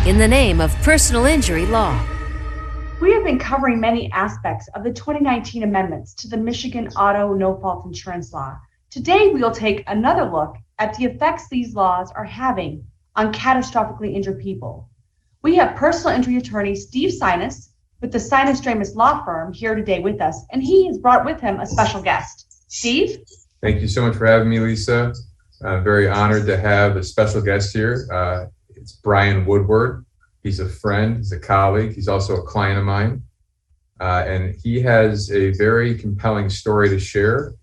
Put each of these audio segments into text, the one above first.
in the name of personal injury law. We have been covering many aspects of the 2019 amendments to the Michigan Auto No-Fault Insurance Law. Today, we will take another look at the effects these laws are having on catastrophically injured people. We have personal injury attorney Steve Sinas with the Sinas Dramus Law Firm here today with us, and he has brought with him a special guest. Steve? Thank you so much for having me, Lisa. I'm very honored to have a special guest here. It's Brian Woodward. He's a friend, he's a colleague, he's also a client of mine. And he has a very compelling story to share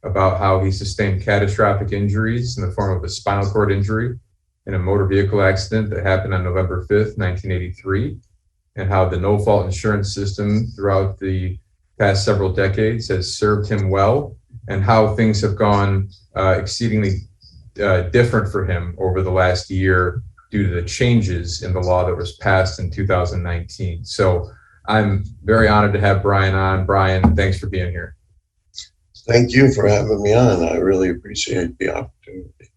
about how he sustained catastrophic injuries in the form of a spinal cord injury in a motor vehicle accident that happened on November 5th, 1983, and how the no-fault insurance system throughout the past several decades has served him well, and how things have gone exceedingly different for him over the last year due to the changes in the law that was passed in 2019. So I'm very honored to have Brian on. Brian, thanks for being here. Thank you for having me on. I really appreciate the opportunity.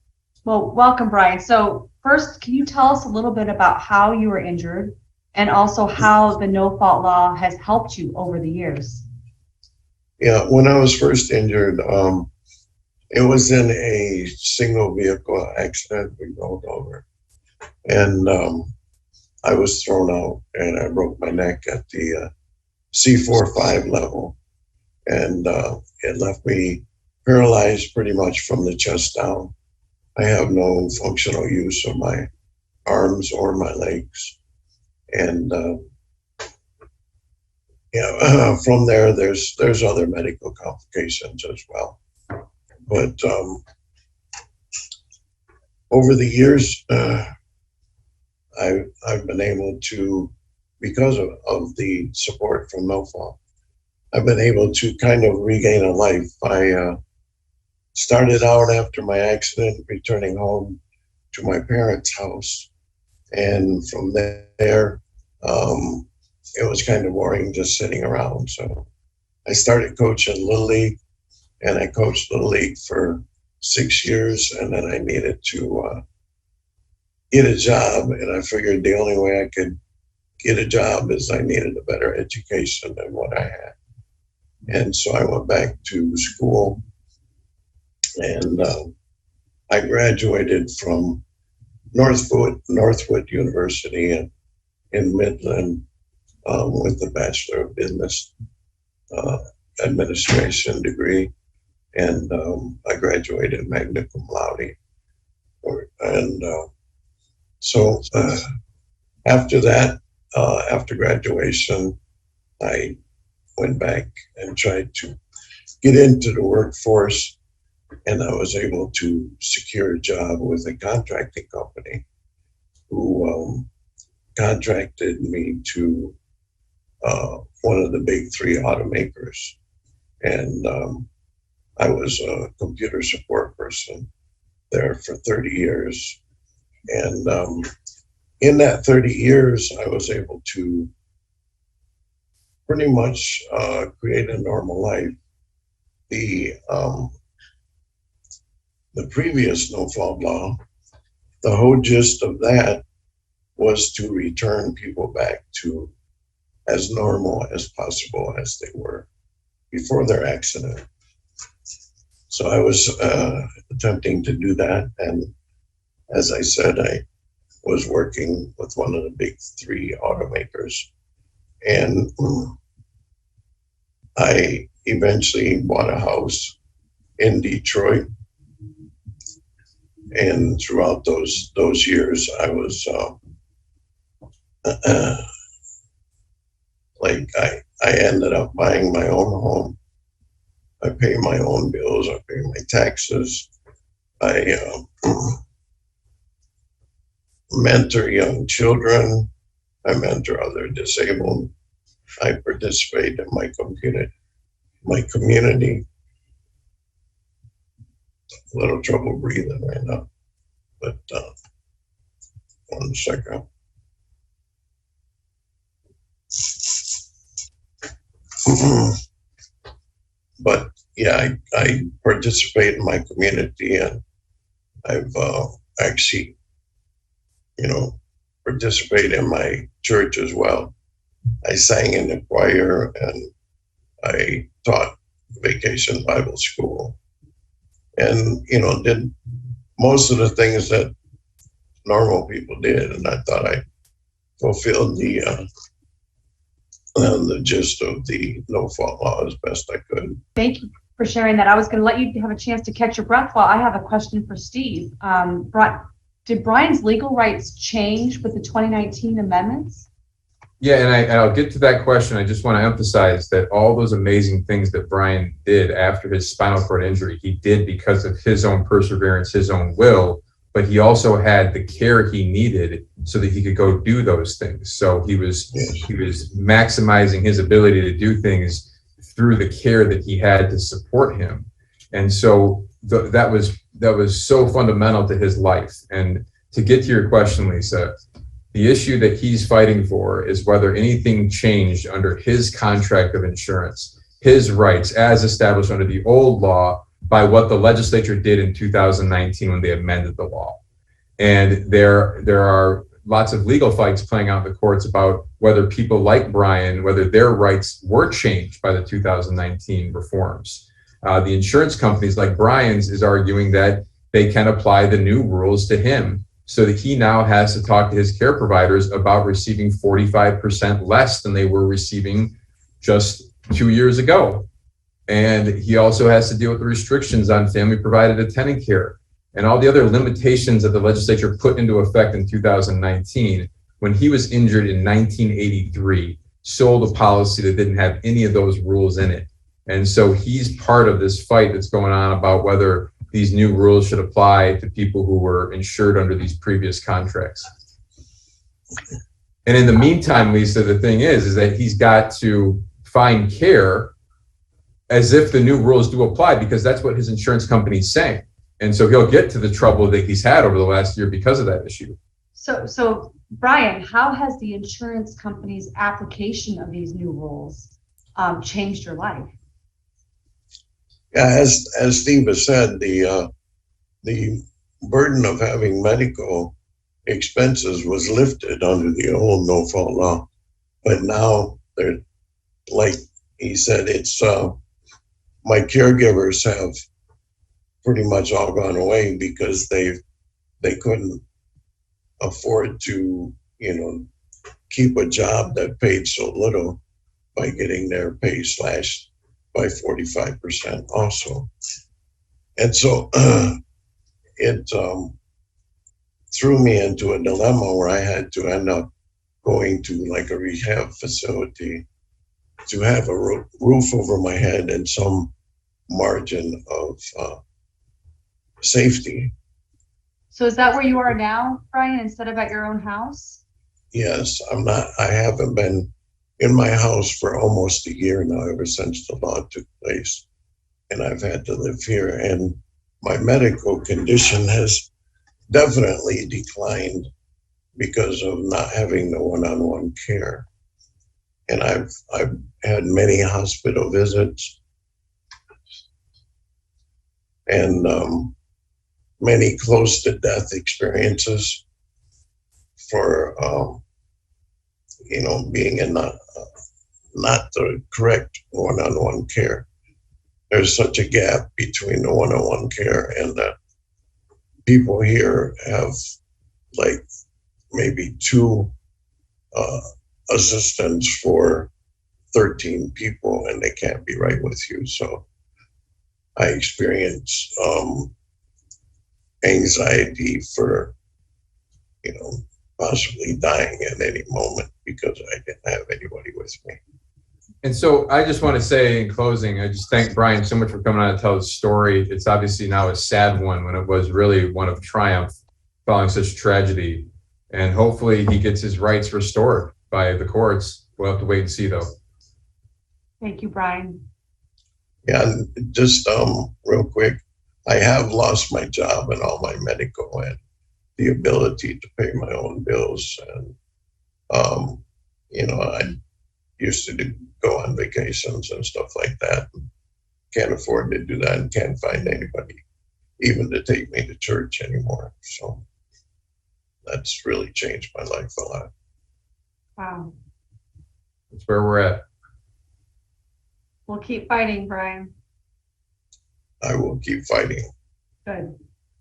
Well, welcome, Brian. So first, can you tell us a little bit about how you were injured and also how the no-fault law has helped you over the years? Yeah, when I was first injured, it was in a single vehicle accident. We rolled over, and I was thrown out, and I broke my neck at the C4-5 level, and it left me paralyzed pretty much from the chest down. I have no functional use of my arms or my legs, and from there, there's other medical complications as well. But over the years, I've been able to, because of the support from No-Fault, I've been able to kind of regain a life. I started out after my accident, returning home to my parents' house. And from there, it was kind of boring just sitting around. So I started coaching Little League, and I coached Little League for 6 years, and then I needed to get a job, and I figured the only way I could get a job is I needed a better education than what I had. And so I went back to school, and I graduated from Northwood University in Midland with a Bachelor of Business Administration degree. And I graduated magna cum laude. And so after that, after graduation, I went back and tried to get into the workforce, and I was able to secure a job with a contracting company who contracted me to one of the big three automakers. And I was a computer support person there for 30 years. And in that 30 years, I was able to pretty much create a normal life. The previous no-fault law, the whole gist of that was to return people back to as normal as possible as they were before their accident. So I was attempting to do that. And as I said, I was working with one of the big three automakers. And I eventually bought a house in Detroit. And throughout those years, I was I ended up buying my own home. I pay my own bills. I pay my taxes. I mentor young children. I mentor other disabled. I participate in my community. A little trouble breathing right now, but 1 second. But yeah, I participate in my community, and I've actually, participate in my church as well. I sang in the choir and I taught vacation Bible school and, did most of the things that normal people did. And I thought I fulfilled the gist of the no fault law as best I could. Thank you for sharing that. I was going to let you have a chance to catch your breath while I have a question for Steve. Did Brian's legal rights change with the 2019 amendments? Yeah, and I'll get to that question. I just want to emphasize that all those amazing things that Brian did after his spinal cord injury, he did because of his own perseverance, his own will, but he also had the care he needed so that he could go do those things. So he was maximizing his ability to do things through the care that he had to support him. And so that was so fundamental to his life. And to get to your question, Lisa, the issue that he's fighting for is whether anything changed under his contract of insurance, his rights as established under the old law by what the legislature did in 2019 when they amended the law. And there are lots of legal fights playing out in the courts about whether people like Brian, whether their rights were changed by the 2019 reforms. The insurance companies like Brian's is arguing that they can apply the new rules to him so that he now has to talk to his care providers about receiving 45% less than they were receiving just 2 years ago. And he also has to deal with the restrictions on family provided attending care and all the other limitations that the legislature put into effect in 2019 when he was injured in 1983, sold a policy that didn't have any of those rules in it. And so he's part of this fight that's going on about whether these new rules should apply to people who were insured under these previous contracts. And in the meantime, Lisa, the thing is that he's got to find care as if the new rules do apply, because that's what his insurance company is saying. And so he'll get to the trouble that he's had over the last year because of that issue. So Brian, how has the insurance company's application of these new rules changed your life? Yeah, as Steve has said, the burden of having medical expenses was lifted under the old no fault law, but now they're, like he said, it's my caregivers have pretty much all gone away because they couldn't afford to keep a job that paid so little by getting their pay slashed by 45% also. And so it threw me into a dilemma where I had to end up going to like a rehab facility to have a roof over my head and some margin of safety. So is that where you are now, Brian, instead of at your own house? Yes, I haven't been in my house for almost a year now, ever since the law took place. And I've had to live here. And my medical condition has definitely declined because of not having the one-on-one care. And I've had many hospital visits and many close to death experiences for being in not the correct one-on-one care. There's such a gap between the one-on-one care and that people here have like maybe 2 assistants for 13 people and they can't be right with you. So I experience anxiety for, possibly dying at any moment because I didn't have anybody with me. And so I just want to say in closing, I just thank Brian so much for coming on to tell his story. It's obviously now a sad one when it was really one of triumph following such tragedy. And hopefully he gets his rights restored by the courts. We'll have to wait and see though. Thank you, Brian. Yeah, and just real quick, I have lost my job and all my medical and the ability to pay my own bills. And, I used to go on vacations and stuff like that. Can't afford to do that and can't find anybody even to take me to church anymore. So that's really changed my life a lot. Wow. That's where we're at. We'll keep fighting, Brian. I will keep fighting. Good.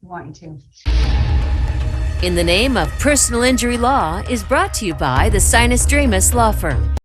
I want you to. In the Name of Personal Injury Law is brought to you by the Sinas Law Firm.